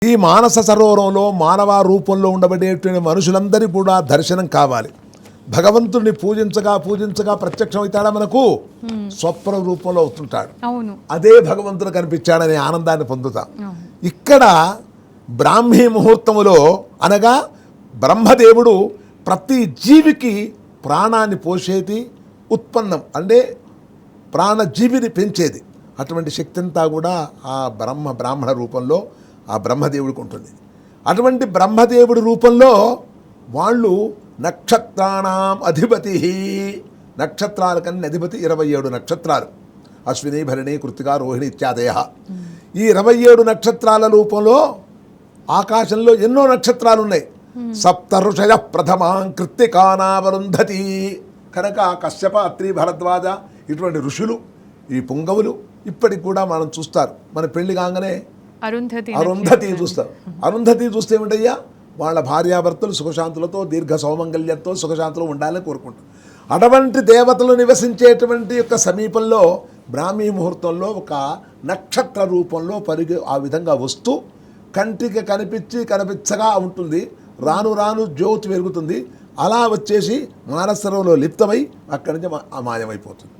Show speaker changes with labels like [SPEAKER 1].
[SPEAKER 1] ఈ మానస సరోవరంలో మానవ రూపంలో ఉండబడేటువంటి మనుషులందరి కూడా దర్శనం కావాలి. భగవంతుడిని పూజించగా పూజించగా ప్రత్యక్షమవుతాడా మనకు, స్వప్న రూపంలో అవుతుంటాడు. అదే భగవంతుడు కనిపించాడనే ఆనందాన్ని పొందుతాం. ఇక్కడ బ్రాహ్మీ ముహూర్తములో అనగా బ్రహ్మదేవుడు ప్రతి జీవికి ప్రాణాన్ని పోసేది, ఉత్పన్నం అంటే ప్రాణజీవిని పెంచేది. అటువంటి శక్తి అంతా కూడా ఆ బ్రాహ్మణ రూపంలో ఆ బ్రహ్మదేవుడికి ఉంటుంది. అటువంటి బ్రహ్మదేవుడి రూపంలో వాళ్ళు నక్షత్రాణం అధిపతి, నక్షత్రాల కన్నా అధిపతి 27 నక్షత్రాలు, అశ్విని భరణి కృత్తిక రోహిణి ఇత్యాదయ. ఈ 27 నక్షత్రాల రూపంలో ఆకాశంలో ఎన్నో నక్షత్రాలు ఉన్నాయి. సప్త ఋషయ ప్రథమాం కృత్తికానావరుంధతి. కనుక కశ్యప అత్రి భరద్వాజ ఇటువంటి ఋషులు, ఈ పుంగవులు ఇప్పటికి కూడా మనం చూస్తారు. మన పెళ్లి కాగానే అరుంధతి చూస్తారు. అరుంధతి చూస్తే ఏమిటయ్యా, వాళ్ళ భార్యాభర్తలు సుఖశాంతులతో దీర్ఘ సౌమంగళ్యంతో సుఖశాంతులు ఉండాలని కోరుకుంటారు. అటువంటి దేవతలు నివసించేటువంటి యొక్క సమీపంలో బ్రాహ్మీ ముహూర్తంలో ఒక నక్షత్ర రూపంలో ఆ విధంగా వస్తూ కంటికి కనిపించగా ఉంటుంది. రాను రాను జ్యోతి వెలుగుతుంది. అలా వచ్చేసి మానసరోవరంలో లిప్తమై అక్కడి నుంచి మాయమైపోతుంది.